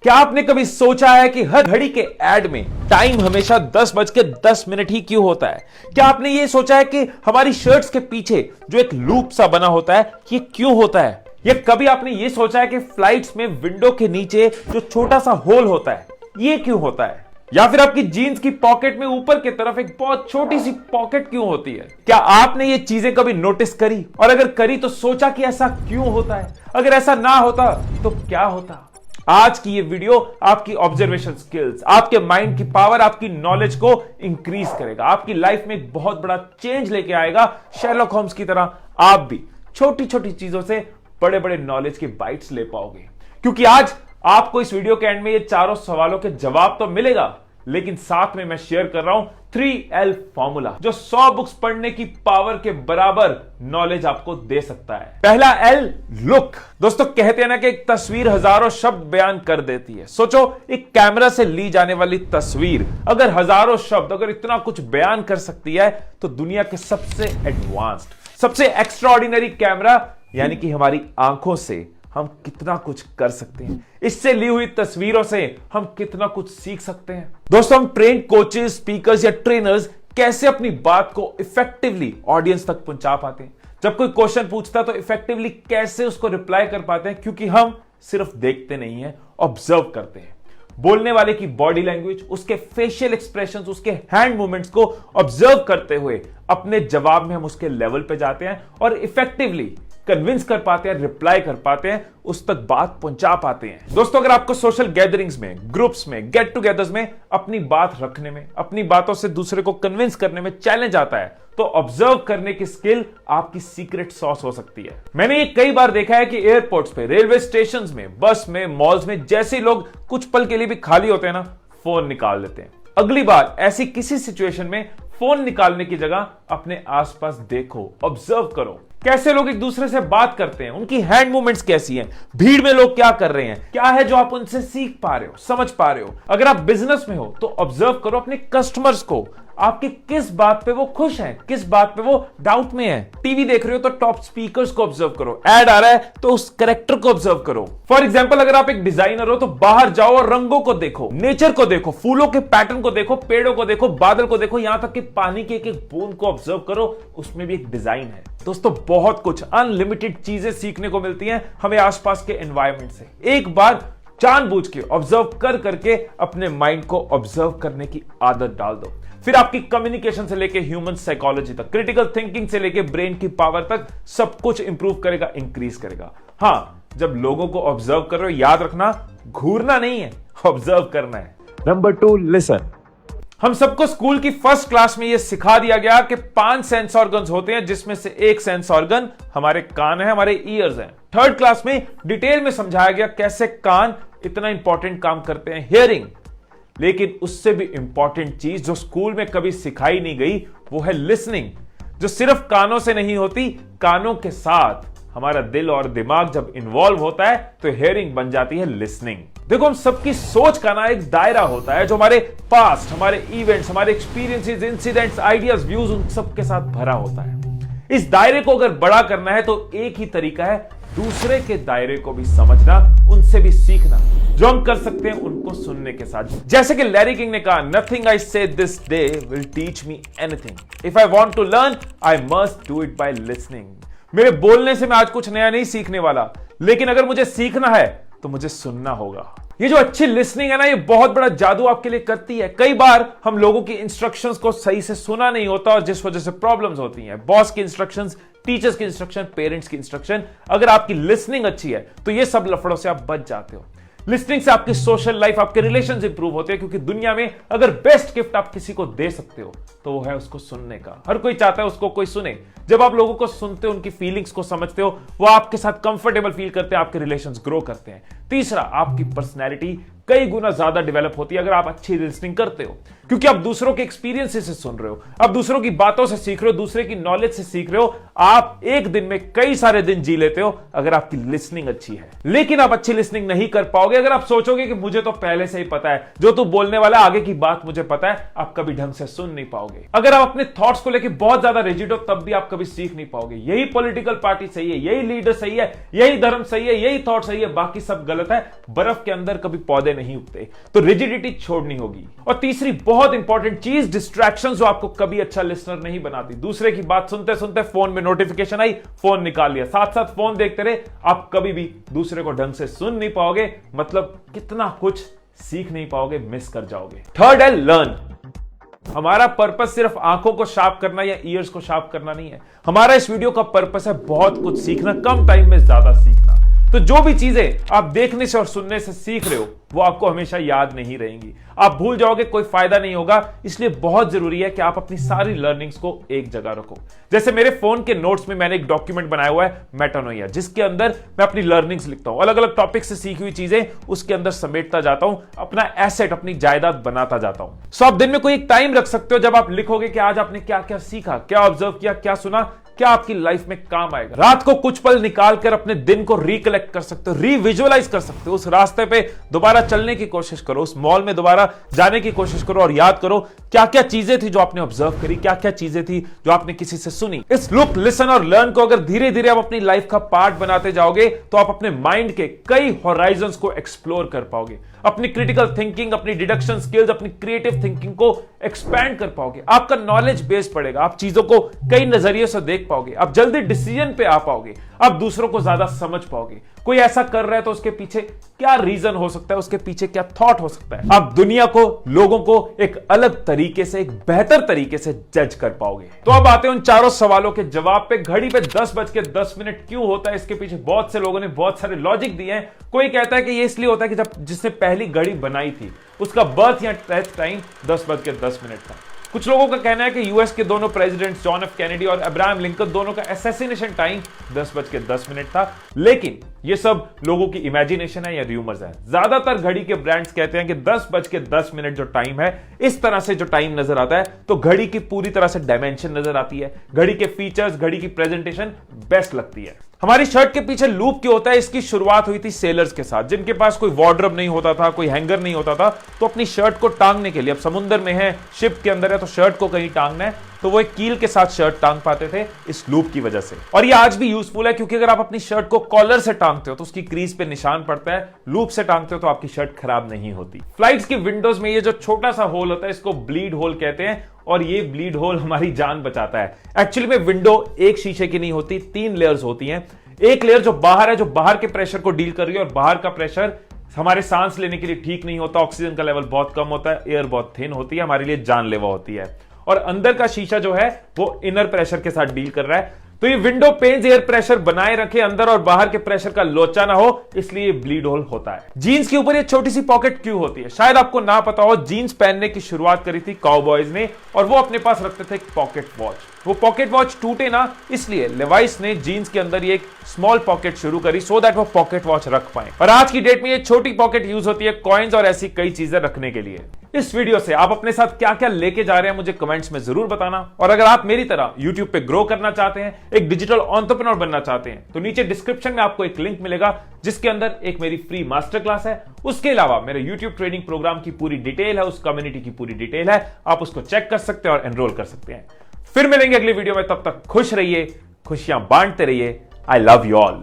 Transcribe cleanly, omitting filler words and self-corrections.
क्या आपने कभी सोचा है कि हर घड़ी के एड में टाइम हमेशा 10:10 ही क्यों होता है? क्या आपने ये सोचा है कि हमारी शर्ट्स के पीछे जो एक लूप सा बना होता है ये क्यों होता है? या कभी आपने ये सोचा है कि फ्लाइट्स में विंडो के नीचे जो छोटा सा होल होता है ये क्यों होता है? या फिर आपकी जीन्स की पॉकेट में ऊपर की तरफ एक बहुत छोटी सी पॉकेट क्यों होती है? क्या आपने ये चीजें कभी नोटिस करी? और अगर करी तो सोचा कि ऐसा क्यों होता है? अगर ऐसा ना होता तो क्या होता? आज की ये वीडियो आपकी ऑब्जर्वेशन स्किल्स, आपके माइंड की पावर, आपकी नॉलेज को इंक्रीज करेगा, आपकी लाइफ में एक बहुत बड़ा चेंज लेके आएगा। शेरलॉक होम्स की तरह आप भी छोटी छोटी चीजों से बड़े बड़े नॉलेज के बाइट्स ले पाओगे, क्योंकि आज आपको इस वीडियो के एंड में ये चारों सवालों के जवाब तो मिलेगा, लेकिन साथ में मैं शेयर कर रहा हूं 3L फॉर्मूला जो 100 बुक्स पढ़ने की पावर के बराबर नॉलेज आपको दे सकता है। पहला L, लुक। दोस्तों कहते हैं ना कि एक तस्वीर हजारों शब्द बयान कर देती है। सोचो एक कैमरा से ली जाने वाली तस्वीर अगर हजारों शब्द अगर इतना कुछ बयान कर सकती है तो दुनिया के सबसे एडवांस्ड, सबसे एक्स्ट्राऑर्डिनरी कैमरा यानी कि हमारी आंखों से हम कितना कुछ कर सकते हैं। इससे ली हुई तस्वीरों से हम कितना कुछ सीख सकते हैं। दोस्तों हम ट्रेन कोचेस, स्पीकर्स या ट्रेनर्स कैसे अपनी बात को इफेक्टिवली ऑडियंस तक पहुंचा पाते हैं? जब कोई क्वेश्चन पूछता है तो इफेक्टिवली कैसे उसको रिप्लाई कर पाते हैं? क्योंकि हम सिर्फ देखते नहीं हैं, ऑब्जर्व करते हैं। बोलने वाले की बॉडी लैंग्वेज, उसके फेशियल एक्सप्रेशंस, उसके हैंड मूवमेंट्स को ऑब्जर्व करते हुए अपने जवाब में हम उसके लेवल पे जाते हैं और इफेक्टिवली कन्विंस कर पाते हैं, रिप्लाई कर पाते हैं, उस तक बात पहुंचा पाते हैं। दोस्तों अगर आपको सोशल गैदरिंग्स में, ग्रुप्स में, गेट टुगेदर्स में अपनी बात रखने में, अपनी बातों से दूसरे को कन्विंस करने में चैलेंज आता है तो ऑब्जर्व करने की स्किल आपकी सीक्रेट सॉस हो सकती है। मैंने ये कई बार देखा है कि एयरपोर्ट्स पे, रेलवे स्टेशंस में, बस में, मॉल्स में जैसे लोग कुछ पल के लिए भी खाली होते हैं ना, फोन निकाल लेते हैं। अगली बार ऐसी किसी सिचुएशन में फोन निकालने की जगह अपने आसपास देखो, ऑब्जर्व करो कैसे लोग एक दूसरे से बात करते हैं, उनकी हैंड मूवमेंट्स कैसी हैं, भीड़ में लोग क्या कर रहे हैं, क्या है जो आप उनसे सीख पा रहे हो, समझ पा रहे हो। अगर आप बिजनेस में हो तो ऑब्जर्व करो अपने कस्टमर्स को, आपकी किस बात पे वो खुश हैं, किस बात पे वो डाउट में है। टीवी देख रहे हो तो टॉप स्पीकर्स को ऑब्जर्व करो, ऐड आ रहा है तो उस कैरेक्टर को ऑब्जर्व करो। फॉर एग्जांपल अगर आप एक डिजाइनर हो तो बाहर जाओ और रंगों को देखो, नेचर को देखो, फूलों के पैटर्न को देखो, पेड़ों को देखो, बादल को देखो, यहां तक कि पानी के एक एक बूंद को ऑब्जर्व करो, उसमें भी एक डिजाइन है। दोस्तों बहुत कुछ अनलिमिटेड चीजें सीखने को मिलती हैं हमें आसपास के एनवायरनमेंट से। एक बार जानबूझ के ऑब्जर्व कर करके अपने माइंड को ऑब्जर्व करने की आदत डाल दो, फिर आपकी कम्युनिकेशन से लेके ह्यूमन साइकोलॉजी तक, क्रिटिकल थिंकिंग से लेके ब्रेन की पावर तक सब कुछ इंप्रूव करेगा, इंक्रीज करेगा। हाँ, जब लोगों को ऑब्जर्व कर रहे हो याद रखना घूरना नहीं है, ऑब्जर्व करना है। Number 2, listen. हम सबको स्कूल की फर्स्ट क्लास में यह सिखा दिया गया कि 5 सेंस ऑर्गन्स होते हैं, जिसमें से एक सेंस ऑर्गन हमारे कान है, हमारे ईयर्स हैं। थर्ड क्लास में डिटेल में समझाया गया कैसे कान इतना इंपॉर्टेंट काम करते हैं, हियरिंग। लेकिन उससे भी इंपॉर्टेंट चीज जो स्कूल में कभी सिखाई नहीं गई वो है लिसनिंग, जो सिर्फ कानों से नहीं होती, कानों के साथ हमारा दिल और दिमाग जब इन्वॉल्व होता है तो हियरिंग बन जाती है लिसनिंग। देखो हम सबकी सोच का ना एक दायरा होता है जो हमारे पास्ट, हमारे इवेंट्स, हमारे एक्सपीरियंसेस, इंसिडेंट्स, आइडियाज, व्यूज उन सब के साथ भरा होता है। इस दायरे को अगर बड़ा करना है तो एक ही तरीका है, दूसरे के दायरे को भी समझना, उनसे भी सीखना। जो हम कर सकते हैं उनको सुनने के साथ। जैसे कि लैरी किंग ने कहा, nothing I say this day will teach me anything, if I want to learn I must do it by listening. मेरे बोलने से मैं आज कुछ नया नहीं सीखने वाला, लेकिन अगर मुझे सीखना है तो मुझे सुनना होगा। ये जो अच्छी लिसनिंग है ना, ये बहुत बड़ा जादू आपके लिए करती है। कई बार हम लोगों की इंस्ट्रक्शंस को सही से सुना नहीं होता और जिस वजह से प्रॉब्लम्स होती हैं। बॉस की इंस्ट्रक्शंस, टीचर्स की इंस्ट्रक्शन, पेरेंट्स की इंस्ट्रक्शन, अगर आपकी लिसनिंग अच्छी है तो ये सब लफड़ों से आप बच जाते हो। लिसनिंग से आपकी सोशल लाइफ, आपके रिलेशंस इंप्रूव होते हैं, क्योंकि दुनिया में अगर बेस्ट गिफ्ट आप किसी को दे सकते हो तो वो है उसको सुनने का। हर कोई चाहता है उसको कोई सुने। जब आप लोगों को सुनते हो, उनकी फीलिंग्स को समझते हो, वो आपके साथ कंफर्टेबल फील करते हैं, आपके रिलेशंस ग्रो करते हैं। तीसरा, आपकी पर्सनैलिटी कई गुना ज्यादा डेवलप होती है अगर आप अच्छी लिसनिंग करते हो, क्योंकि आप दूसरों के एक्सपीरियंसेस से सुन रहे हो, आप दूसरों की बातों से सीख रहे हो, दूसरे की नॉलेज से सीख रहे हो। आप एक दिन में कई सारे दिन जी लेते हो अगर आपकी लिसनिंग अच्छी है। लेकिन आप अच्छी लिसनिंग नहीं कर पाओगे अगर आप सोचोगे कि मुझे तो पहले से ही पता है, जो तू बोलने वाला आगे की बात मुझे पता है। आप कभी ढंग से सुन नहीं पाओगे। अगर आप अपने थॉट्स को लेकर बहुत ज्यादा रिजिड हो तब भी आप कभी सीख नहीं पाओगे। यही पॉलिटिकल पार्टी सही है, यही लीडर सही है, यही धर्म सही है, यही थॉट सही है, बाकी सब गलत है। बर्फ के अंदर कभी पौधे खड़े नहीं उठते। तो रिजिडिटी छोड़नी होगी। और तीसरी बहुत इंपॉर्टेंट चीज, डिस्ट्रैक्शन जो आपको कभी अच्छा लिसनर नहीं बनाती। दूसरे की बात सुनते सुनते फोन में नोटिफिकेशन आई, फोन निकाल लिया, साथ साथ फोन देखते रहे, आप कभी भी दूसरे को ढंग से सुन नहीं पाओगे, मतलब कितना कुछ सीख नहीं पाओगे, मिस कर जाओगे। थर्ड है लर्न। हमारा पर्पस सिर्फ आंखों को शार्प करना या ईयर्स को शार्प करना नहीं है। हमारा इस वीडियो का पर्पस है बहुत कुछ सीखना, कम टाइम में ज्यादा सीखना। तो जो भी चीजें आप देखने से और सुनने से सीख रहे हो वो आपको हमेशा याद नहीं रहेंगी, आप भूल जाओगे, कोई फायदा नहीं होगा। इसलिए बहुत जरूरी है कि आप अपनी सारी लर्निंग्स को एक जगह रखो। जैसे मेरे फोन के नोट्स में मैंने एक डॉक्यूमेंट बनाया हुआ है मेटानोइया, जिसके अंदर मैं अपनी लर्निंग्स लिखता हूं, अलग अलग टॉपिक से सीखी हुई चीजें उसके अंदर समेटता जाता हूं, अपना एसेट, अपनी जायदाद बनाता जाता हूं। सो आप दिन में कोई एक टाइम रख सकते हो जब आप लिखोगे कि आज आपने क्या क्या सीखा, क्या ऑब्जर्व किया, क्या सुना, क्या आपकी लाइफ में काम आएगा। रात को कुछ पल निकाल कर अपने दिन को रिकलेक्ट कर सकते हो, रिविजुअलाइज कर सकते हो। उस रास्ते पे दोबारा चलने की कोशिश करो, उस मॉल में दोबारा जाने की कोशिश करो और याद करो क्या क्या चीजें थी जो आपने ऑब्जर्व करी, क्या क्या चीजें थी जो आपने किसी से सुनी। इस लुक, लिसन और लर्न को अगर धीरे धीरे आप अपनी लाइफ का पार्ट बनाते जाओगे तो आप अपने माइंड के कई हॉराइजन्स को एक्सप्लोर कर पाओगे, अपनी क्रिटिकल थिंकिंग, अपनी डिडक्शन स्किल्स, अपनी क्रिएटिव थिंकिंग को एक्सपैंड कर पाओगे। आपका नॉलेज बेस बढ़ेगा, आप चीजों को कई नजरिए से देख पाओगे, आप जल्दी डिसीजन पे आ पाओगे, आप दूसरों को ज्यादा समझ पाओगे। कोई ऐसा कर रहा है तो उसके पीछे क्या रीजन हो सकता है, उसके पीछे क्या थॉट हो सकता है। आप दुनिया को, लोगों को एक अलग तरीके से, एक बेहतर तरीके से जज कर पाओगे। तो अब आते हैं उन चारों सवालों के जवाब पे। घड़ी पे 10:10 क्यों होता है, इसके पीछे बहुत से लोगों ने बहुत सारे लॉजिक दिए हैं। कोई कहता है कि ये इसलिए होता है कि जब जिसने पहली घड़ी बनाई थी उसका बर्थ या डेथ टाइम 10:10 था। कुछ लोगों का कहना है कि यूएस के दोनों प्रेसिडेंट जॉन एफ कैनेडी और अब्राहम लिंकन दोनों का असैसिनेशन टाइम 10:10 था। लेकिन ये सब लोगों की इमेजिनेशन है या र्यूमर्स है। ज्यादातर घड़ी के ब्रांड्स कहते हैं कि 10:10 जो टाइम है, इस तरह से जो टाइम नजर आता है तो घड़ी की पूरी तरह से डायमेंशन नजर आती है, घड़ी के फीचर्स, घड़ी की प्रेजेंटेशन बेस्ट लगती है। हमारी शर्ट के पीछे लूप क्यों होता है, इसकी शुरुआत हुई थी सेलर्स के साथ, जिनके पास कोई वार्डरोब नहीं होता था, कोई हैंगर नहीं होता था, तो अपनी शर्ट को टांगने के लिए, अब समुद्र में है, शिप के अंदर है, तो शर्ट को कहीं टांगना है तो वो एक कील के साथ शर्ट टांग पाते थे इस लूप की वजह से। और ये आज भी यूजफुल है, क्योंकि अगर आप अपनी शर्ट को कॉलर से टांगते हो तो उसकी क्रीज पे निशान पड़ता है, लूप से टांगते हो तो आपकी शर्ट खराब नहीं होती। फ्लाइट्स की विंडोज में ये जो छोटा सा होल होता है इसको ब्लीड होल कहते हैं, और ये ब्लीड होल हमारी जान बचाता है। एक्चुअली में विंडो एक शीशे की नहीं होती, 3 लेयर्स होती हैं। एक लेयर जो बाहर है, जो बाहर के प्रेशर को डील कर रही है, और बाहर का प्रेशर हमारे सांस लेने के लिए ठीक नहीं होता, ऑक्सीजन का लेवल बहुत कम होता है, एयर बहुत थिन होती है, हमारे लिए जानलेवा होती है। और अंदर का शीशा जो है वो इनर प्रेशर के साथ डील कर रहा है। तो ये विंडो पेन्स एयर प्रेशर बनाए रखे, अंदर और बाहर के प्रेशर का लोचा ना हो, इसलिए ब्लीड होल होता है। जीन्स के ऊपर ये छोटी सी पॉकेट क्यों होती है, शायद आपको ना पता हो। जीन्स पहनने की शुरुआत करी थी काउबॉयज ने, और वो अपने पास रखते थे एक पॉकेट वॉच। वो पॉकेट वॉच टूटे ना, इसलिए लेवाइस ने जीन्स के अंदर ये एक स्मॉल पॉकेट शुरू करी, सो दैट वो पॉकेट वॉच रख पाए। और आज की डेट में ये छोटी पॉकेट यूज होती है कॉइन्स और ऐसी कई चीजें रखने के लिए। इस वीडियो से आप अपने साथ क्या क्या लेके जा रहे हैं मुझे कमेंट्स में जरूर बताना। और अगर आप मेरी तरह यूट्यूब पे ग्रो करना चाहते हैं, एक डिजिटल एंटरप्रेन्योर बनना चाहते हैं, तो नीचे डिस्क्रिप्शन में आपको एक लिंक मिलेगा जिसके अंदर एक मेरी फ्री मास्टर क्लास है। उसके अलावा मेरे यूट्यूब ट्रेनिंग प्रोग्राम की पूरी डिटेल है, उस कम्युनिटी की पूरी डिटेल है, आप उसको चेक कर सकते हैं और एनरोल कर सकते हैं। फिर मिलेंगे अगली वीडियो में, तब तक खुश रहिए, खुशियां बांटते रहिए। I love you all.